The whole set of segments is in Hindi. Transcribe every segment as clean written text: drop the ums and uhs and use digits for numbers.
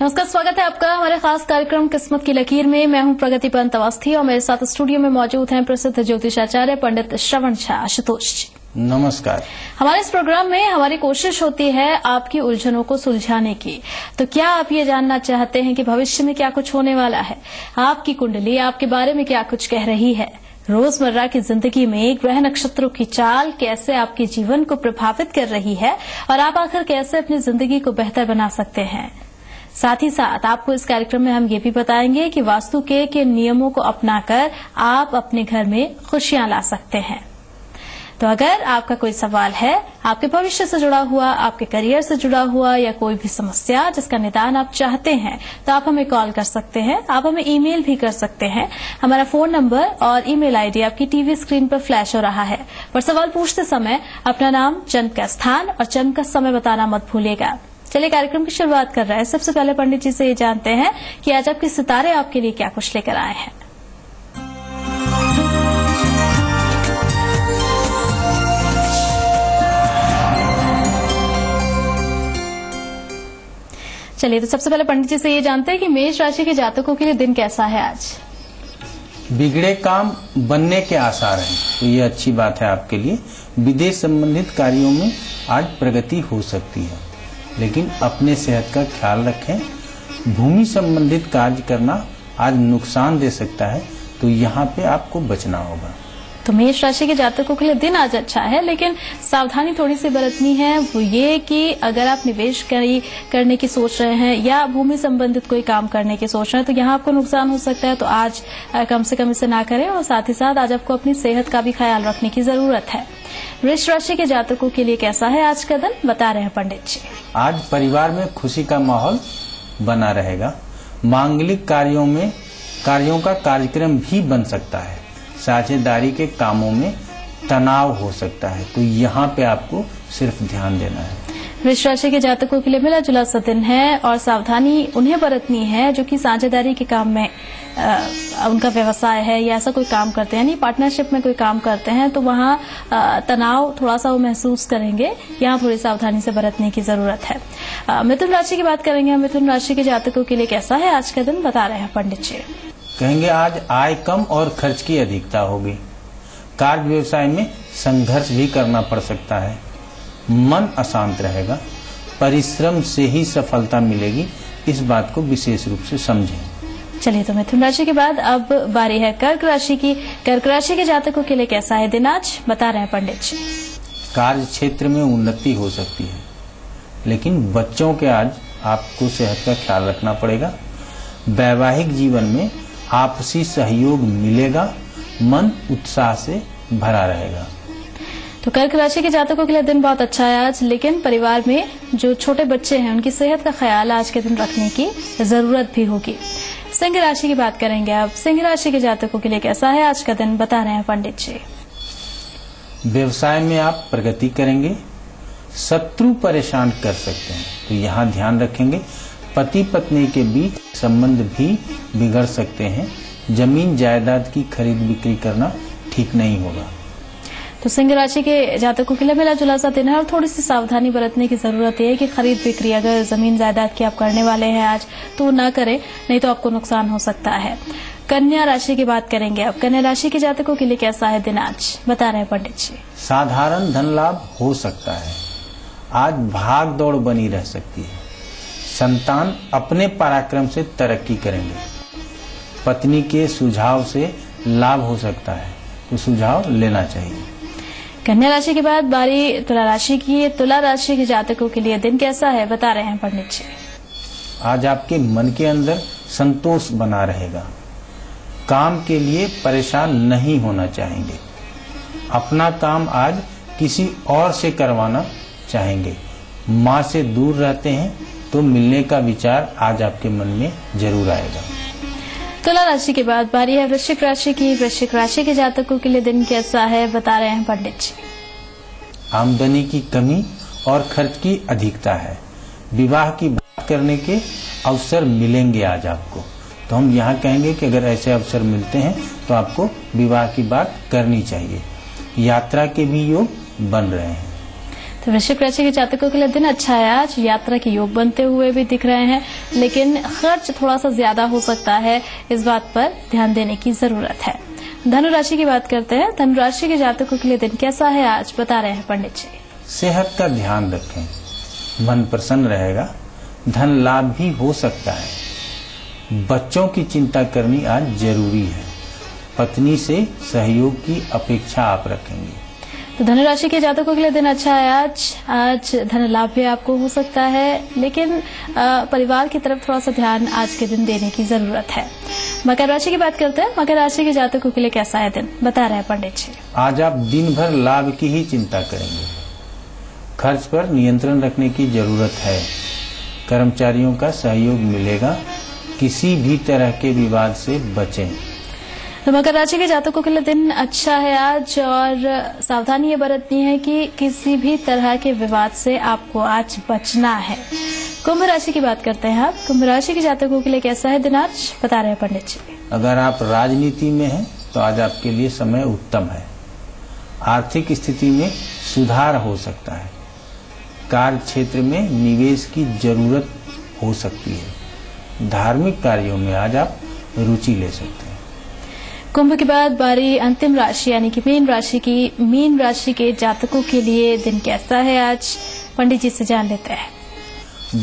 नमस्कार, स्वागत है आपका हमारे खास कार्यक्रम किस्मत की लकीर में। मैं हूं प्रगति पंत अवस्थी और मेरे साथ स्टूडियो में मौजूद हैं प्रसिद्ध ज्योतिषाचार्य पंडित श्रवण झा। आशुतोष जी नमस्कार। हमारे इस प्रोग्राम में हमारी कोशिश होती है आपकी उलझनों को सुलझाने की। तो क्या आप ये जानना चाहते हैं कि भविष्य में क्या कुछ होने वाला है? आपकी कुंडली आपके बारे में क्या कुछ कह रही है? रोजमर्रा की जिंदगी में ग्रह नक्षत्रों की चाल कैसे आपके जीवन को प्रभावित कर रही है और आप आखिर कैसे अपनी जिंदगी को बेहतर बना सकते हैं? साथ ही साथ आपको इस कार्यक्रम में हम ये भी बताएंगे कि वास्तु के नियमों को अपनाकर आप अपने घर में खुशियां ला सकते हैं। तो अगर आपका कोई सवाल है आपके भविष्य से जुड़ा हुआ, आपके करियर से जुड़ा हुआ या कोई भी समस्या जिसका निदान आप चाहते हैं, तो आप हमें कॉल कर सकते हैं। आप हमें ईमेल भी कर सकते हैं। हमारा फोन नंबर और ईमेल आईडी आपकी टीवी स्क्रीन पर फ्लैश हो रहा है। पर सवाल पूछते समय अपना नाम, जन्म का स्थान और जन्म का समय बताना मत भूलिएगा। चलिए कार्यक्रम की शुरुआत कर रहे हैं। सबसे पहले पंडित जी से ये जानते हैं कि आज आपके सितारे आपके लिए क्या कुछ लेकर आए हैं। चलिए, तो सबसे पहले पंडित जी से ये जानते हैं कि मेष राशि के जातकों के लिए दिन कैसा है आज? बिगड़े काम बनने के आसार हैं, तो ये अच्छी बात है आपके लिए। विदेश संबंधित कार्यों में आज प्रगति हो सकती है, लेकिन अपने सेहत का ख्याल रखें। भूमि संबंधित कार्य करना आज नुकसान दे सकता है, तो यहाँ पे आपको बचना होगा। तो मेष राशि के जातकों के लिए दिन आज अच्छा है, लेकिन सावधानी थोड़ी सी बरतनी है। वो ये कि अगर आप निवेश करने की सोच रहे हैं या भूमि संबंधित कोई काम करने की सोच रहे हैं, तो यहाँ आपको नुकसान हो सकता है। तो आज कम से कम इसे ना करें और साथ ही साथ आज आपको अपनी सेहत का भी ख्याल रखने की जरूरत है। वृष राशि के जातकों के लिए कैसा है आज का दिन, बता रहे हैं पंडित जी। आज परिवार में खुशी का माहौल बना रहेगा। मांगलिक कार्यों का कार्यक्रम भी बन सकता है। साझेदारी के कामों में तनाव हो सकता है, तो यहाँ पे आपको सिर्फ ध्यान देना है। वृष राशि के जातकों के लिए मिला जुला सा दिन है और सावधानी उन्हें बरतनी है जो कि साझेदारी के काम में उनका व्यवसाय है या ऐसा कोई काम करते हैं, यानी पार्टनरशिप में कोई काम करते हैं, तो वहाँ तनाव थोड़ा सा वो महसूस करेंगे। यहाँ थोड़ी सावधानी से बरतने की जरूरत है। मिथुन राशि की बात करेंगे। मिथुन राशि के जातकों के लिए कैसा है आज का दिन, बता रहे हैं पंडित जी। कहेंगे आज आय कम और खर्च की अधिकता होगी। कार्य व्यवसाय में संघर्ष भी करना पड़ सकता है। मन अशांत रहेगा। परिश्रम से ही सफलता मिलेगी, इस बात को विशेष रूप से समझें। चलिए, तो मिथुन राशि के बाद अब बारी है कर्क राशि की। कर्क राशि के जातकों के लिए कैसा है दिन आज, बता रहे हैं पंडित जी। कार्य क्षेत्र में उन्नति हो सकती है, लेकिन बच्चों के आज आपको सेहत का ख्याल रखना पड़ेगा। वैवाहिक जीवन में आपसी सहयोग मिलेगा। मन उत्साह से भरा रहेगा। तो कर्क राशि के जातकों के लिए दिन बहुत अच्छा है आज, लेकिन परिवार में जो छोटे बच्चे हैं उनकी सेहत का ख्याल आज के दिन रखने की जरूरत भी होगी। सिंह राशि की बात करेंगे अब। सिंह राशि के जातकों के लिए कैसा है आज का दिन, बता रहे हैं पंडित जी। व्यवसाय में आप प्रगति करेंगे। शत्रु परेशान कर सकते हैं, तो यहाँ ध्यान रखेंगे। पति पत्नी के बीच संबंध भी बिगड़ सकते हैं। जमीन जायदाद की खरीद बिक्री करना ठीक नहीं होगा। तो सिंह राशि के जातकों के लिए मिला जुला सा दिन है और थोड़ी सी सावधानी बरतने की जरूरत है कि खरीद बिक्री अगर जमीन जायदाद की आप करने वाले हैं आज, तो ना करें, नहीं तो आपको नुकसान हो सकता है। कन्या राशि की बात करेंगे अब। कन्या राशि के जातकों के लिए कैसा है दिन आज, बता रहे हैं पंडित जी। साधारण धन लाभ हो सकता है। आज भाग दौड़ बनी रह सकती है। संतान अपने पराक्रम से तरक्की करेंगे। पत्नी के सुझाव से लाभ हो सकता है, तो सुझाव लेना चाहिए। कन्या राशि के बाद बारी तुला राशि की। तुला राशि के जातकों के लिए दिन कैसा है, बता रहे हैं पंडित जी। आज आपके मन के अंदर संतोष बना रहेगा। काम के लिए परेशान नहीं होना चाहेंगे। अपना काम आज किसी और से करवाना चाहेंगे। माँ से दूर रहते हैं तो मिलने का विचार आज आपके मन में जरूर आएगा। तुला राशि के बाद बारी है वृश्चिक राशि की। वृश्चिक राशि के जातकों के लिए दिन कैसा है, बता रहे हैं पंडित जी। आमदनी की कमी और खर्च की अधिकता है। विवाह की बात करने के अवसर मिलेंगे आज आपको, तो हम यहाँ कहेंगे कि अगर ऐसे अवसर मिलते हैं तो आपको विवाह की बात करनी चाहिए। यात्रा के भी योग बन रहे हैं। तो वृश्चिक राशि के जातकों के लिए दिन अच्छा है। आज यात्रा के योग बनते हुए भी दिख रहे हैं, लेकिन खर्च थोड़ा सा ज्यादा हो सकता है, इस बात पर ध्यान देने की जरूरत है। धनु राशि की बात करते हैं। धनु राशि के जातकों के लिए दिन कैसा है आज, बता रहे हैं पंडित जी। सेहत का ध्यान रखें, मन प्रसन्न रहेगा, धन लाभ भी हो सकता है। बच्चों की चिंता करनी आज जरूरी है। पत्नी से सहयोग की अपेक्षा आप रखेंगे। तो धनु राशि के जातकों के लिए दिन अच्छा है। आज धन लाभ भी आपको हो सकता है, लेकिन परिवार की तरफ थोड़ा सा ध्यान आज के दिन देने की जरूरत है। मकर राशि की बात करते हैं। मकर राशि के जातकों के लिए कैसा है दिन, बता रहे हैं पंडित जी। आज आप दिन भर लाभ की ही चिंता करेंगे। खर्च पर नियंत्रण रखने की जरूरत है। कर्मचारियों का सहयोग मिलेगा। किसी भी तरह के विवाद से बचें। तो मकर राशि के जातकों के लिए दिन अच्छा है आज, और सावधानी ये बरतनी है कि किसी भी तरह के विवाद से आपको आज बचना है। कुंभ राशि की बात करते हैं आप। कुंभ राशि के जातकों के लिए कैसा है दिन आज, बता रहे हैं पंडित जी। अगर आप राजनीति में हैं तो आज आपके लिए समय उत्तम है। आर्थिक स्थिति में सुधार हो सकता है। कार्य क्षेत्र में निवेश की जरूरत हो सकती है। धार्मिक कार्यों में आज आप रुचि ले सकते हैं। कुंभ के बाद बारी अंतिम राशि यानी कि मीन राशि की। मीन राशि के जातकों के लिए दिन कैसा है आज, पंडित जी से जान लेते हैं।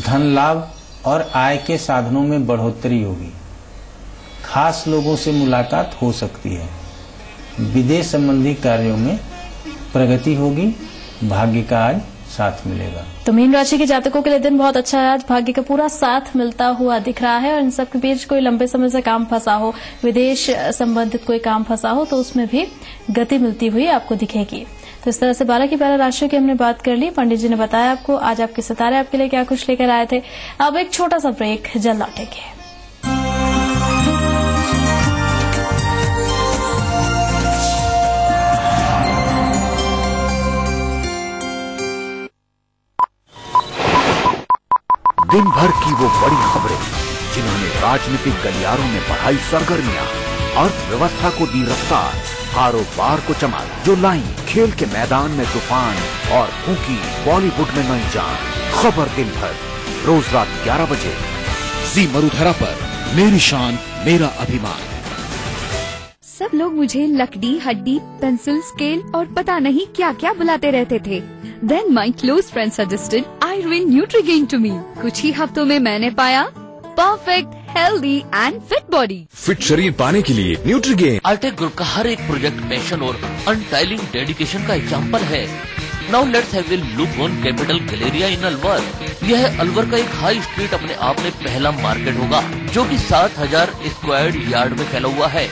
धन लाभ और आय के साधनों में बढ़ोतरी होगी। खास लोगों से मुलाकात हो सकती है। विदेश संबंधी कार्यों में प्रगति होगी। भाग्य का आज साथ मिलेगा। तो मीन राशि के जातकों के लिए दिन बहुत अच्छा है। आज भाग्य का पूरा साथ मिलता हुआ दिख रहा है, और इन सब के बीच कोई लंबे समय से काम फंसा हो, विदेश संबंधित कोई काम फंसा हो, तो उसमें भी गति मिलती हुई आपको दिखेगी। तो इस तरह से 12 की 12 राशियों की हमने बात कर ली। पंडित जी ने बताया आपको आज आपके सितारे आपके लिए क्या कुछ लेकर आए थे। अब एक छोटा सा ब्रेक, जल्द लौटेंगे। दिन भर की वो बड़ी खबरें जिन्होंने राजनीतिक गलियारों में बढ़ाई सरगर्मियां, अर्थव्यवस्था को दी रफ्तार, कारोबार को चमक, जो लाई खेल के मैदान में तूफान और फूंकी बॉलीवुड में नई जान। खबर दिन भर रोज रात 11 बजे जी मरुधरा पर। मेरी शान मेरा अभिमान। सब लोग मुझे लकड़ी, हड्डी, पेंसिल, स्केल और पता नहीं क्या क्या बुलाते रहते थे। Then my close friend suggested Irwin Nutrigain to me. कुछ ही हफ्तों में मैंने पाया perfect, healthy and fit body. Fit शरीर पाने के लिए न्यूट्रीगेन। आर्टेक ग्रुप का हर एक प्रोजेक्ट पैशन और अनटाइलिंग डेडिकेशन का एग्जाम्पल है। Now let's have a look on capital galleria in Alwar. यह अलवर का एक हाई स्ट्रीट अपने आप में पहला मार्केट होगा, जो कि 7000 स्क्वायर यार्ड में फैला हुआ है।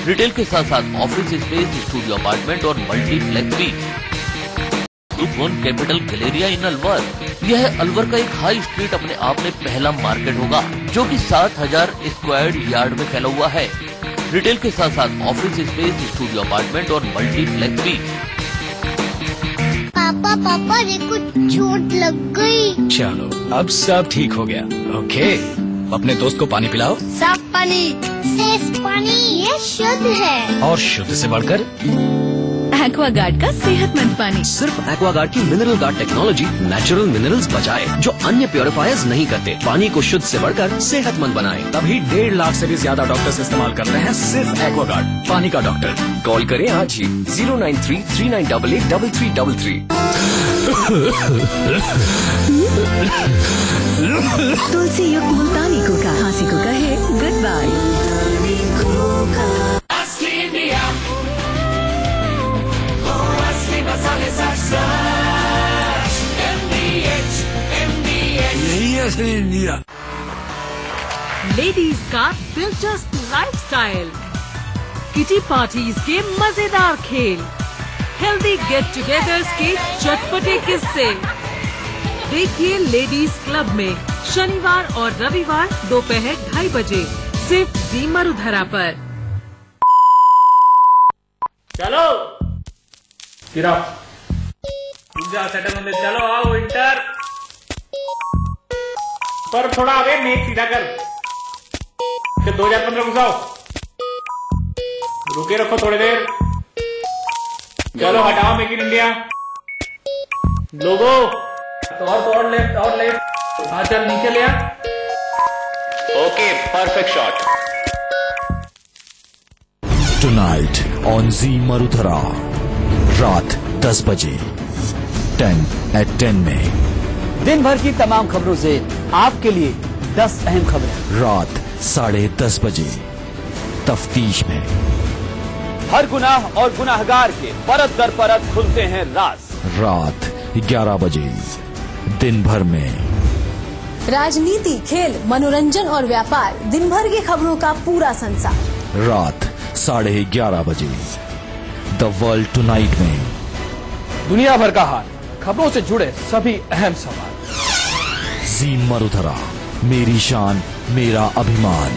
रिटेल के साथ साथ ऑफिस स्पेस, स्टूडियो अपार्टमेंट और मल्टीप्लेक्स भी। Capital galleria in Alwar. यह अलवर का एक हाई स्ट्रीट अपने आप में पहला मार्केट होगा, जो कि 7000 स्क्वायर यार्ड में फैला हुआ है। रिटेल के साथ साथ ऑफिस स्पेस, स्टूडियो अपार्टमेंट और मल्टीप्लेक्स भी। पापा देखो चोट लग गई। चलो अब सब ठीक हो गया। ओके, अपने दोस्त को पानी पिलाओ। साफ पानी, सेफ पानी, ये शुद्ध है। और शुद्ध से बढ़कर एक्वागार्ड का सेहतमंद पानी। सिर्फ एक्वागार्ड की mineral guard technology natural minerals बचाए, जो अन्य प्योरीफायर्स नहीं करते। पानी को शुद्ध से बढ़कर सेहतमंद बनाए। तभी 1.5 लाख से भी ज्यादा डॉक्टर्स इस्तेमाल करते हैं सिर्फ एक्वागार्ड, पानी का डॉक्टर। कॉल करें आज ही 09339883333। तुलसी युक्त मुल्तानी कोका खांसी को कहे गुड बाय। लेडीज का दिलचस्प लाइफस्टाइल, किटी पार्टीज के मजेदार खेल, हेल्दी गेट टुगेदर्स के चटपटे किस्से। देखिए लेडीज क्लब में शनिवार और रविवार दोपहर 2:30 बजे सिर्फ जी मरुधरा पर। चलो चलो आओ इंटर पर थोड़ा आगे नेक सीधा कर। 2015 घुसाओ, रुके रखो थोड़ी देर। चलो हटाओ मेक इन इंडिया। लोगो और लेफ्ट हाँ चल नीचे ले आ। Okay perfect shot. Tonight on Zee Marudhara रात 10 बजे 10 में दिन भर की तमाम खबरों से आपके लिए 10 अहम खबरें। रात 10:30 बजे तफ्तीश में हर गुनाह और गुनाहगार के परत दर परत खुलते हैं राज। रात 11 बजे दिन भर में राजनीति, खेल, मनोरंजन और व्यापार, दिन भर की खबरों का पूरा संसार। रात 11:30 बजे द वर्ल्ड टुनाइट में दुनिया भर का हाल, खबरों से जुड़े सभी अहम सवाल। जी मरुधरा, मेरी शान मेरा अभिमान।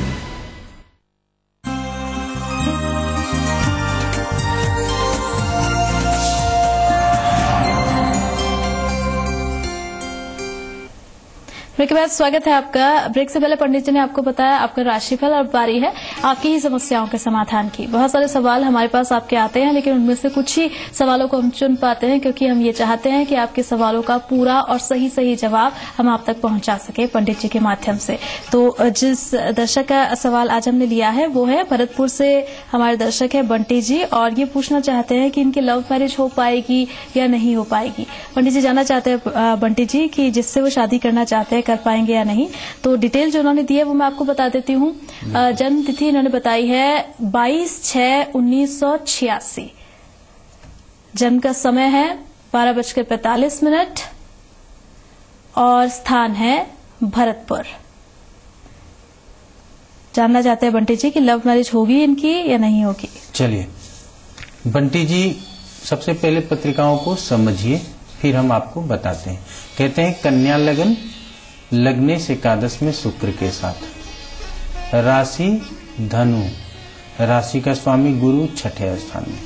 ब्रेक के बाद स्वागत है आपका। ब्रेक से पहले पंडित जी ने आपको बताया आपका राशिफल और बारी है आपकी ही समस्याओं के समाधान की। बहुत सारे सवाल हमारे पास आपके आते हैं, लेकिन उनमें से कुछ ही सवालों को हम चुन पाते हैं, क्योंकि हम ये चाहते हैं कि आपके सवालों का पूरा और सही जवाब हम आप तक पहुंचा सके पंडित जी के माध्यम से। तो जिस दर्शक का सवाल आज हमने लिया है वो है भरतपुर से हमारे दर्शक है बंटी जी, और ये पूछना चाहते हैं कि इनकी लव मैरिज हो पाएगी या नहीं हो पाएगी। पंडित जी जानना चाहते हैं बंटी जी कि जिससे वो शादी करना चाहते हैं कर पाएंगे या नहीं। तो डिटेल जो उन्होंने दी है वो मैं आपको बता देती हूँ। जन्म तिथि इन्होंने बताई है 22/6/1986। जन्म का समय है 12:45 और स्थान है भरतपुर। जानना चाहते हैं बंटी जी कि लव मैरिज होगी इनकी या नहीं होगी। चलिए बंटी जी, सबसे पहले पत्रिकाओं को समझिए, फिर हम आपको बताते हैं। कहते हैं कन्या लगन, लग्नेश एकादश में शुक्र के साथ, राशि धनु, राशि का स्वामी गुरु छठे स्थान में।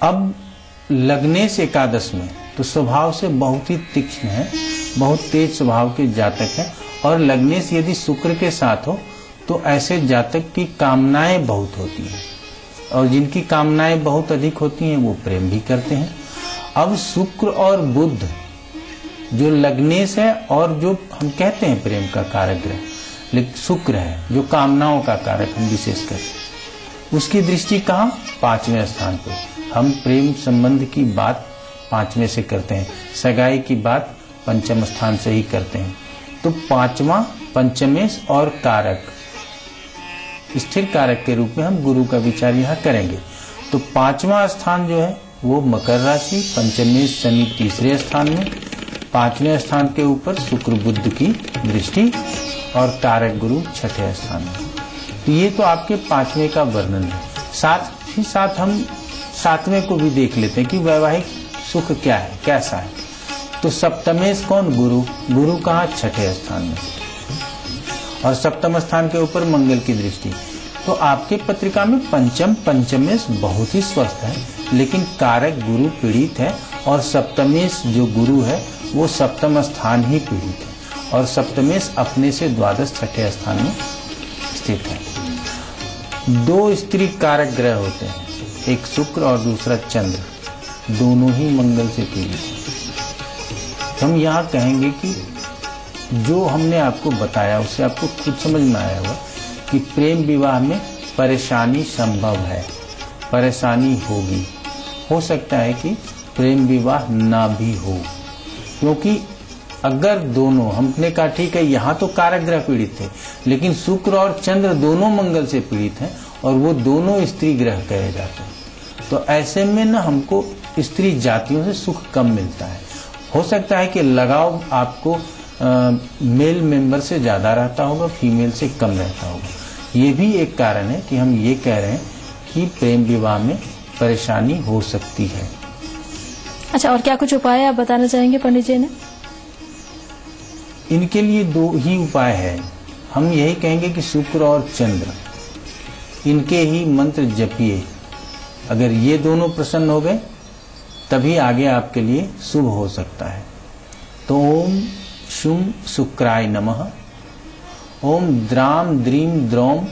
अब लग्नेश एकादश में तो स्वभाव से बहुत ही तीक्ष्ण है, बहुत तेज स्वभाव के जातक है, और लग्नेश यदि शुक्र के साथ हो तो ऐसे जातक की कामनाएं बहुत होती हैं, और जिनकी कामनाएं बहुत अधिक होती हैं वो प्रेम भी करते हैं। अब शुक्र और बुध जो लग्नेश है और जो हम कहते हैं प्रेम का कारक ग्रह, लेकिन शुक्र है जो कामनाओं का कारक हम विशेष कर, उसकी दृष्टि कहाँ? 5वें स्थान पे। हम प्रेम संबंध की बात 5वें से करते हैं, सगाई की बात 5वें स्थान से ही करते हैं। तो 5वां पंचमेश और कारक, स्थिर कारक के रूप में हम गुरु का विचार यहाँ करेंगे। तो 5वां स्थान जो है वो मकर राशि, पंचमेश शनि तीसरे स्थान में, 5वें स्थान के ऊपर शुक्र बुध की दृष्टि, और कारक गुरु छठे स्थान में। तो ये तो आपके 5वें का वर्णन है। साथ ही साथ हम 7वें को भी देख लेते हैं कि वैवाहिक सुख क्या है, कैसा है। तो सप्तमेश कौन? गुरु। गुरु कहाँ? छठे स्थान में, और सप्तम स्थान के ऊपर मंगल की दृष्टि। तो आपके पत्रिका में पंचमेश बहुत ही स्वस्थ है, लेकिन कारक गुरु पीड़ित है, और सप्तमेश जो गुरु है वो सप्तम स्थान ही पीड़ित है, और सप्तमेश अपने से द्वादश छठे स्थान में स्थित है। 2 स्त्री कारक ग्रह होते हैं, एक शुक्र और दूसरा चंद्र, दोनों ही मंगल से पीड़ित है। तो हम यहाँ कहेंगे कि जो हमने आपको बताया उससे आपको खुद समझ में आया होगा कि प्रेम विवाह में परेशानी संभव है, परेशानी होगी। हो सकता है कि प्रेम विवाह ना भी हो, क्योंकि अगर दोनों, हमने कहा ठीक है यहाँ तो कारक ग्रह पीड़ित थे, लेकिन शुक्र और चंद्र दोनों मंगल से पीड़ित हैं, और वो दोनों स्त्री ग्रह कहे जाते हैं। तो ऐसे में ना हमको स्त्री जातियों से सुख कम मिलता है। हो सकता है कि लगाव आपको मेल मेंबर से ज्यादा रहता होगा, फीमेल से कम रहता होगा। ये भी एक कारण है कि हम ये कह रहे हैं कि प्रेम विवाह में परेशानी हो सकती है। अच्छा, और क्या कुछ उपाय आप बताना चाहेंगे पंडित जी ने? इनके लिए 2 ही उपाय है। हम यही कहेंगे कि शुक्र और चंद्र, इनके ही मंत्र जपिए। अगर ये दोनों प्रसन्न हो गए तभी आगे आपके लिए शुभ हो सकता है। तो ओम शुम शुक्राय नमः, ओम द्राम द्रीम द्रौम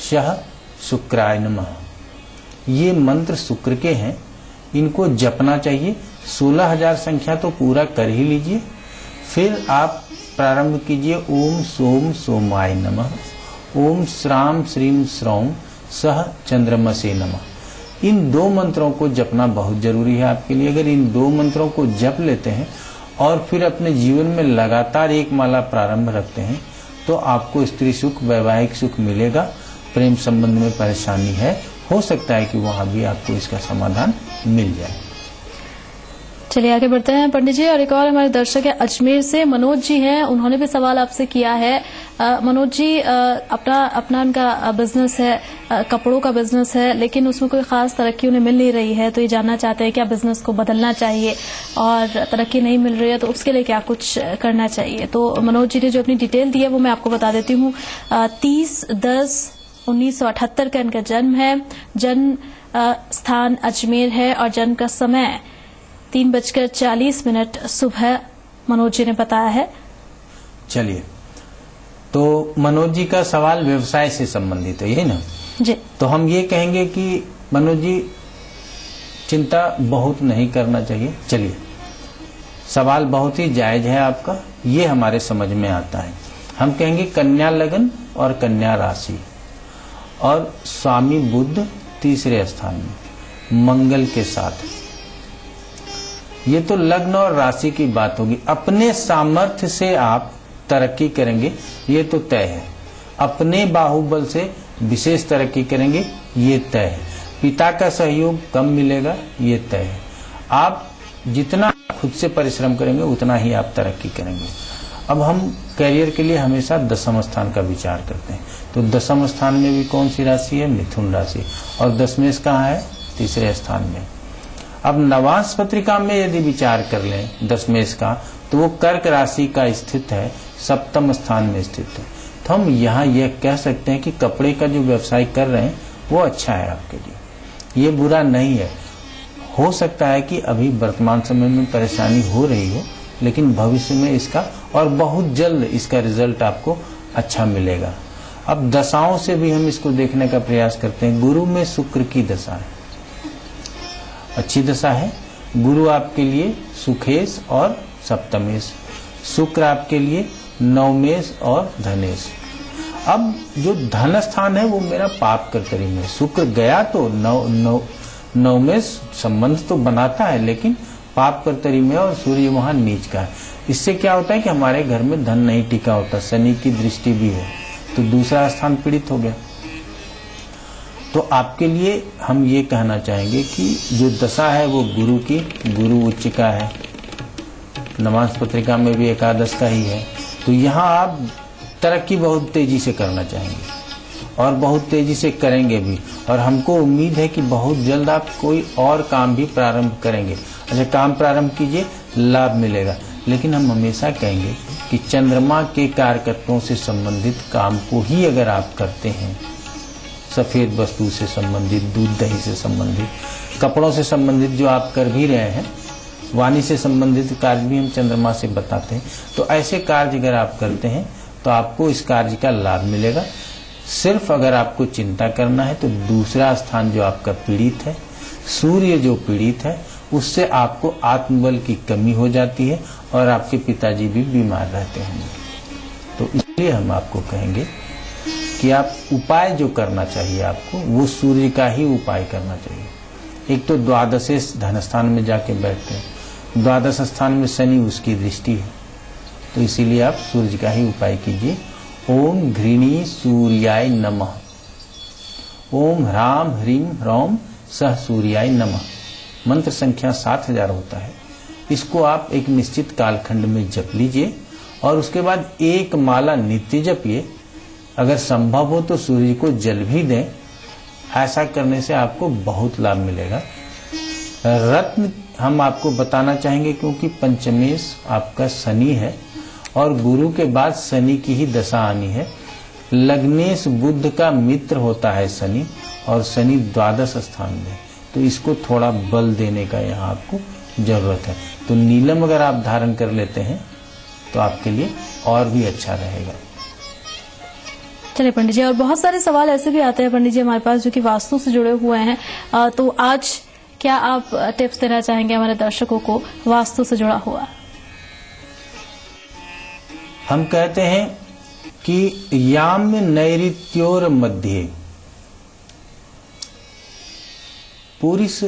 शह शुक्राय नमः। ये मंत्र शुक्र के हैं, इनको जपना चाहिए। 16,000 संख्या तो पूरा कर ही लीजिए। फिर आप प्रारंभ कीजिए ओम सोम सोमाय नमः, ओम श्राम श्रीम श्रौम सह चंद्रमसे नमः। इन 2 मंत्रों को जपना बहुत जरूरी है आपके लिए। अगर इन 2 मंत्रों को जप लेते हैं और फिर अपने जीवन में लगातार एक माला प्रारंभ रखते हैं तो आपको स्त्री सुख, वैवाहिक सुख मिलेगा। प्रेम संबंध में परेशानी है, हो सकता है कि वहां भी आपको इसका समाधान मिल जाए। चलिए आगे बढ़ते हैं पंडित जी। और एक और हमारे दर्शक है अजमेर से, मनोज जी हैं, उन्होंने भी सवाल आपसे किया है। मनोज जी, अपना उनका बिजनेस है, कपड़ों का बिजनेस है, लेकिन उसमें कोई खास तरक्की उन्हें मिल नहीं रही है, तो ये जानना चाहते हैं क्या बिजनेस को बदलना चाहिए, और तरक्की नहीं मिल रही है तो उसके लिए क्या कुछ करना चाहिए। तो मनोज जी ने जो अपनी डिटेल दी है वो मैं आपको बता देती हूँ। 30/10/1978 का इनका जन्म है, जन्म स्थान अजमेर है और जन्म का समय 3:40 सुबह मनोज जी ने बताया है। चलिए, तो मनोज जी का सवाल व्यवसाय से संबंधित है, यही ना जी। तो हम ये कहेंगे कि मनोज जी चिंता बहुत नहीं करना चाहिए। चलिए, सवाल बहुत ही जायज है आपका, ये हमारे समझ में आता है। हम कहेंगे कन्या लगन और कन्या राशि और स्वामी बुध तीसरे स्थान में मंगल के साथ, ये तो लग्न और राशि की बात होगी। अपने सामर्थ्य से आप तरक्की करेंगे ये तो तय है, अपने बाहुबल से विशेष तरक्की करेंगे ये तय है, पिता का सहयोग कम मिलेगा ये तय है। आप जितना खुद से परिश्रम करेंगे उतना ही आप तरक्की करेंगे। अब हम करियर के लिए हमेशा 10वें स्थान का विचार करते हैं, तो 10वें स्थान में भी कौन सी राशि है? मिथुन राशि, और 10वें कहाँ है? तीसरे स्थान में। अब नवांश पत्रिका में यदि विचार कर लें 10वें का, तो वो कर्क राशि का स्थित है, 7वें स्थान में स्थित है। तो हम यहाँ यह कह सकते हैं कि कपड़े का जो व्यवसाय कर रहे हैं वो अच्छा है आपके लिए, ये बुरा नहीं है। हो सकता है कि अभी वर्तमान समय में परेशानी हो रही हो, लेकिन भविष्य में इसका और बहुत जल्द इसका रिजल्ट आपको अच्छा मिलेगा। अब दशाओं से भी हम इसको देखने का प्रयास करते हैं। गुरु में शुक्र की दशा है, अच्छी दशा है। गुरु आपके लिए सुखेश और सप्तमेश, शुक्र आपके लिए नवमेश और धनेश। अब जो धन स्थान है वो मेरा पाप कर्तरी में, शुक्र गया तो नवमेश संबंध तो बनाता है, लेकिन पाप कर्तरी में और सूर्य वहां नीच का है। इससे क्या होता है कि हमारे घर में धन नहीं टिका होता, शनि की दृष्टि भी है, तो दूसरा स्थान पीड़ित हो गया। तो आपके लिए हम ये कहना चाहेंगे कि जो दशा है वो गुरु की, गुरु उच्च का है, नवांश पत्रिका में भी एकादश का ही है, तो यहाँ आप तरक्की बहुत तेजी से करना चाहेंगे और बहुत तेजी से करेंगे भी, और हमको उम्मीद है कि बहुत जल्द आप कोई और काम भी प्रारंभ करेंगे। अच्छा, काम प्रारंभ कीजिए, लाभ मिलेगा, लेकिन हम हमेशा कहेंगे कि चंद्रमा के कारकत्वों से संबंधित काम को ही अगर आप करते हैं, सफेद वस्तु से संबंधित, दूध दही से संबंधित, कपड़ों से संबंधित जो आप कर भी रहे हैं, वाणी से संबंधित कार्य भी हम चंद्रमा से बताते हैं, तो ऐसे कार्य अगर आप करते हैं तो आपको इस कार्य का लाभ मिलेगा। सिर्फ अगर आपको चिंता करना है तो दूसरा स्थान जो आपका पीड़ित है, सूर्य जो पीड़ित है, उससे आपको आत्मबल की कमी हो जाती है और आपके पिताजी भी बीमार रहते हैं। तो इसलिए हम आपको कहेंगे कि आप उपाय जो करना चाहिए आपको, वो सूर्य का ही उपाय करना चाहिए। एक तो द्वादशे धन स्थान में जाके बैठते हैं, द्वादश स्थान में शनि उसकी दृष्टि है, तो इसीलिए आप सूर्य का ही उपाय कीजिए। ओम घृणी सूर्याय नमः, ओम ह्राम ह्रीम ह्रौम सह सूर्याय नमः। मंत्र संख्या 7000 होता है। इसको आप एक निश्चित कालखंड में जप लीजिए और उसके बाद एक माला नित्य जपिए। अगर संभव हो तो सूर्य को जल भी दें, ऐसा करने से आपको बहुत लाभ मिलेगा। रत्न हम आपको बताना चाहेंगे क्योंकि पंचमेश आपका शनि है और गुरु के बाद शनि की ही दशा आनी है। लग्नेश बुध का मित्र होता है शनि, और शनि द्वादश स्थान में, तो इसको थोड़ा बल देने का यहाँ आपको जरूरत है। तो नीलम अगर आप धारण कर लेते हैं तो आपके लिए और भी अच्छा रहेगा। चलिए पंडित जी, और बहुत सारे सवाल ऐसे भी आते हैं पंडित जी हमारे पास जो कि वास्तु से जुड़े हुए हैं, तो आज क्या आप टिप्स देना चाहेंगे हमारे दर्शकों को वास्तु से जुड़ा हुआ? हम कहते हैं कि याम नैऋत्योर मध्ये पुरिस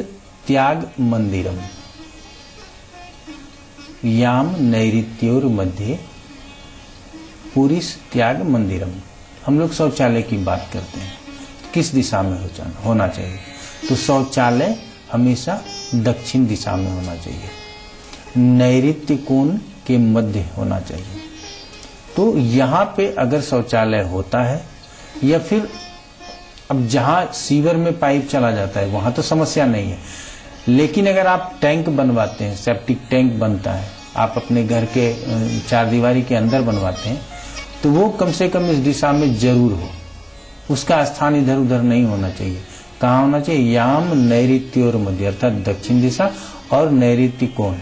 त्याग मंदिरम। याम नैऋत्योर मध्ये पुरिस त्याग मंदिरम। हम लोग शौचालय की बात करते हैं, किस दिशा में होना चाहिए? तो शौचालय हमेशा दक्षिण दिशा में होना चाहिए, नैऋत्य कोण के मध्य होना चाहिए। तो यहाँ पे अगर शौचालय होता है या फिर अब जहाँ सीवर में पाइप चला जाता है वहां तो समस्या नहीं है, लेकिन अगर आप टैंक बनवाते हैं, सेप्टिक टैंक बनता है, आप अपने घर के चारदीवारी के अंदर बनवाते हैं, तो वो कम से कम इस दिशा में जरूर हो, उसका स्थान इधर उधर नहीं होना चाहिए। कहाँ होना चाहिए? याम नैऋत्य और मध्य, अर्थात दक्षिण दिशा और नैऋत्य कोण,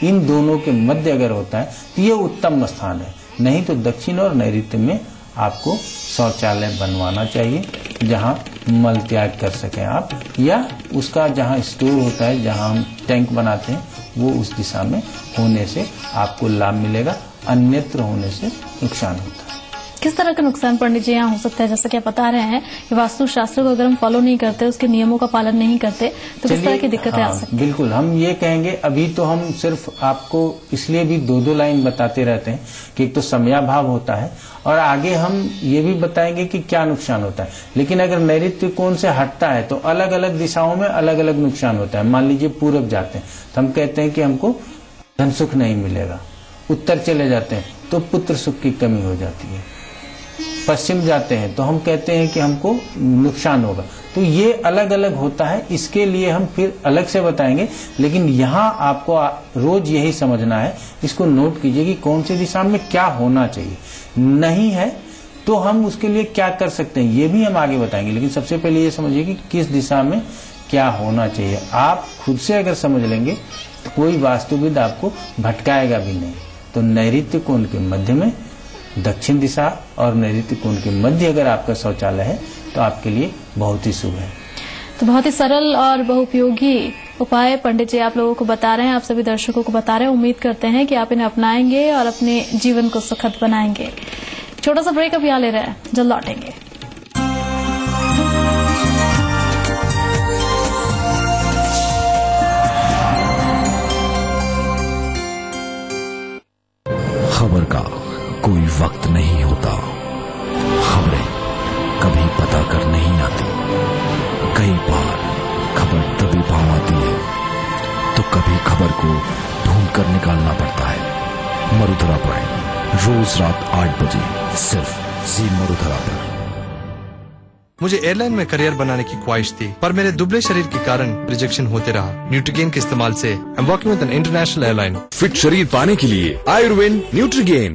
इन दोनों के मध्य अगर होता है तो ये उत्तम स्थान है। नहीं तो दक्षिण और नैऋत्य में आपको शौचालय बनवाना चाहिए, जहां मल त्याग कर सकें आप, या उसका जहां स्टोर होता है, जहां हम टैंक बनाते हैं, वो उस दिशा में होने से आपको लाभ मिलेगा, अन्यत्र होने से नुकसान होता है। किस तरह का नुकसान पंडित जी यहाँ हो सकता है? जैसा कि आप बता रहे हैं कि वास्तु शास्त्र को अगर हम फॉलो नहीं करते, उसके नियमों का पालन नहीं करते, तो किस तरह की दिक्कतें आ सकती हैं? बिल्कुल, हम ये कहेंगे, अभी तो हम सिर्फ आपको इसलिए भी दो लाइन बताते रहते हैं कि एक तो समयाभाव होता है और आगे हम ये भी बताएंगे कि क्या नुकसान होता है। लेकिन अगर नैऋत्य कोण से हटता है तो अलग अलग दिशाओं में अलग अलग नुकसान होता है। मान लीजिए पूरब जाते हैं तो हम कहते हैं कि हमको धन सुख नहीं मिलेगा, उत्तर चले जाते हैं तो पुत्र सुख की कमी हो जाती है, पश्चिम जाते हैं तो हम कहते हैं कि हमको नुकसान होगा। तो ये अलग अलग होता है, इसके लिए हम फिर अलग से बताएंगे, लेकिन यहाँ आपको रोज यही समझना है, इसको नोट कीजिए कि कौन सी दिशा में क्या होना चाहिए। नहीं है तो हम उसके लिए क्या कर सकते हैं, ये भी हम आगे बताएंगे, लेकिन सबसे पहले ये समझिए कि किस दिशा में क्या होना चाहिए। आप खुद से अगर समझ लेंगे तो कोई वास्तुविद आपको भटकाएगा भी नहीं। तो नैऋत्य कोण के मध्य में दक्षिण दिशा और नैऋत्य कोण के मध्य अगर आपका शौचालय है तो आपके लिए बहुत ही शुभ है। तो बहुत ही सरल और बहुउपयोगी उपाय पंडित जी आप लोगों को बता रहे हैं, आप सभी दर्शकों को बता रहे हैं। उम्मीद करते हैं कि आप इन्हें अपनाएंगे और अपने जीवन को सुखद बनाएंगे। छोटा सा ब्रेक अभी यहाँ ले रहे हैं, जल्द लौटेंगे। खबर का कोई वक्त नहीं होता, खबरें कभी पता कर नहीं आती। कई बार खबर तभी भाव आती है तो कभी खबर को ढूंढ कर निकालना पड़ता है। मरुधरा पर रोज रात 8 बजे सिर्फ जी मरुधरा पर। मुझे एयरलाइन में करियर बनाने की ख्वाहिश थी, पर मेरे दुबले शरीर के कारण रिजेक्शन होते रहा। न्यूट्रीगेन के इस्तेमाल से I am working with an international airline. Fit शरीर पाने के लिए Ayurveda Nutrigen.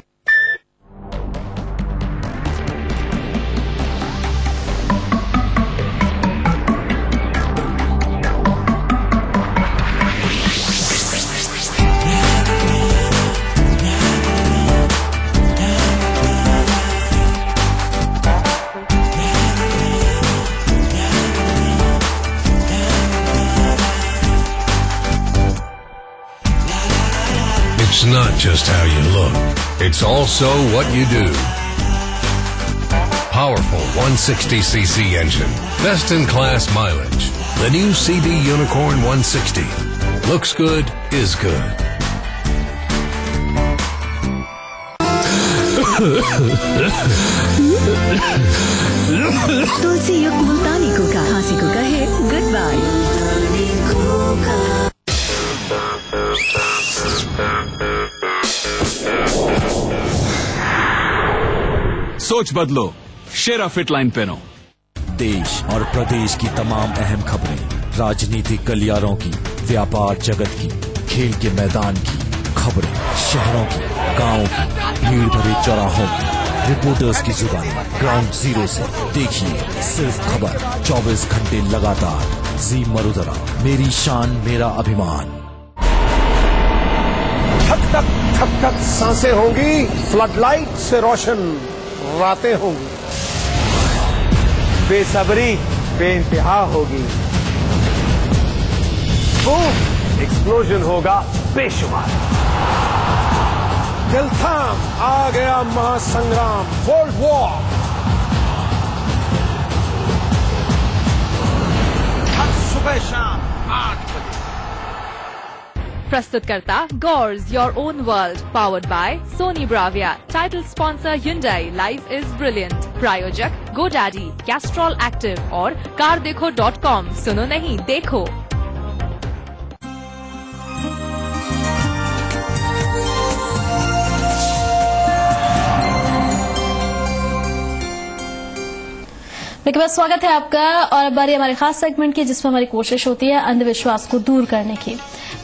It's not just how you look, it's also what you do. Powerful 160cc engine, best in class mileage. The new CB Unicorn 160. Looks good, is good. तुलसी युक्त मुल्तानी कोका खांसी को कहे गुड बाय। सोच बदलो, शेरा फिट लाइन पहनो। देश और प्रदेश की तमाम अहम खबरें, राजनीतिक गलियारों की, व्यापार जगत की, खेल के मैदान की खबरें, शहरों की, गांवों की, भीड़ भरे चौराहों की, रिपोर्टर्स की जुबानी, ग्राउंड जीरो से देखिए सिर्फ खबर 24 घंटे लगातार। जी मरुधरा, मेरी शान मेरा अभिमान। ठक ठक सांसें होंगी, फ्लडलाइट से रोशन रातें होंगी, बेसब्री बेइंतहा होगी, एक्सप्लोजन होगा बेशुमार। दिल थाम आ गया महासंग्राम, वर्ल्ड वॉर। हर सुबह शाम 8 बजे। प्रस्तुतकर्ता Gores Your Own World, powered by Sony Bravia, title sponsor Hyundai, Life is Brilliant, प्रायोजक GoDaddy, Castrol Active और cardekho.com, सुनो नहीं देखो। मेरे पास स्वागत है आपका और अब बारी हमारे खास सेगमेंट की, जिसमें हमारी कोशिश होती है अंधविश्वास को दूर करने की।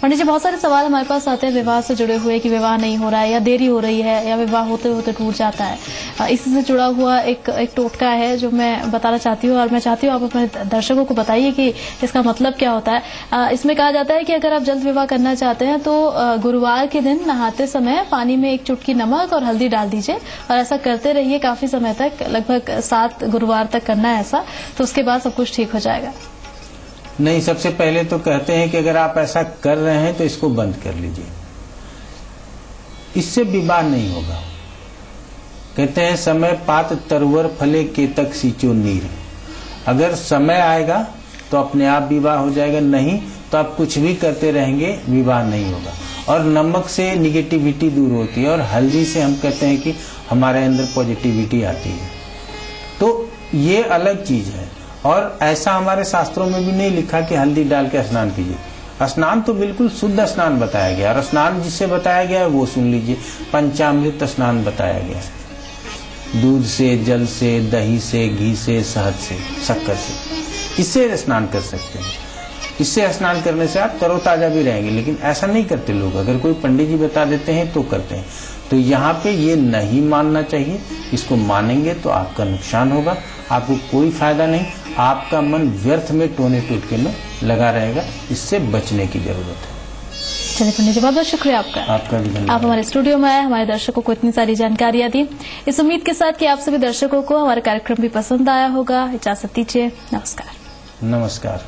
पंडित जी, बहुत सारे सवाल हमारे पास आते हैं विवाह से जुड़े हुए कि विवाह नहीं हो रहा है या देरी हो रही है या विवाह होते होते टूट जाता है। इसी से जुड़ा हुआ एक टोटका है जो मैं बताना चाहती हूँ और मैं चाहती हूँ आप अपने दर्शकों को बताइए कि इसका मतलब क्या होता है। इसमें कहा जाता है कि अगर आप जल्द विवाह करना चाहते हैं तो गुरुवार के दिन नहाते समय पानी में 1 चुटकी नमक और हल्दी डाल दीजिए और ऐसा करते रहिए काफी समय तक, लगभग 7 गुरुवार तक करना है ऐसा, तो उसके बाद सब कुछ ठीक हो जाएगा। नहीं, सबसे पहले तो कहते हैं कि अगर आप ऐसा कर रहे हैं तो इसको बंद कर लीजिए, इससे विवाह नहीं होगा। कहते हैं समय पात तरुवर फले केतक सींचो नीर। अगर समय आएगा तो अपने आप विवाह हो जाएगा, नहीं तो आप कुछ भी करते रहेंगे विवाह नहीं होगा। और नमक से निगेटिविटी दूर होती है और हल्दी से हम कहते हैं कि हमारे अंदर पॉजिटिविटी आती है, तो ये अलग चीज है। और ऐसा हमारे शास्त्रों में भी नहीं लिखा कि हल्दी डाल के स्नान कीजिए। स्नान तो बिल्कुल शुद्ध स्नान बताया गया, और स्नान जिससे बताया गया है वो सुन लीजिए, पंचामृत स्नान बताया गया है। दूध से, जल से, दही से, घी से, शहद से, शक्कर से, इससे स्नान कर सकते हैं। इससे स्नान करने से आप तरोताजा भी रहेंगे, लेकिन ऐसा नहीं करते लोग। अगर कोई पंडित जी बता देते हैं तो करते हैं। तो यहाँ पे ये नहीं मानना चाहिए, इसको मानेंगे तो आपका नुकसान होगा, आपको कोई फायदा नहीं, आपका मन व्यर्थ में टोने टोटके में लगा रहेगा। इससे बचने की जरूरत है। चलिए पंडित जी, बहुत बहुत शुक्रिया आपका भी धन्यवाद। आप हमारे स्टूडियो में आए, हमारे दर्शकों को इतनी सारी जानकारियां दी। इस उम्मीद के साथ कि आप सभी दर्शकों को हमारा कार्यक्रम भी पसंद आया होगा। इजाजत दीजिए, नमस्कार। नमस्कार।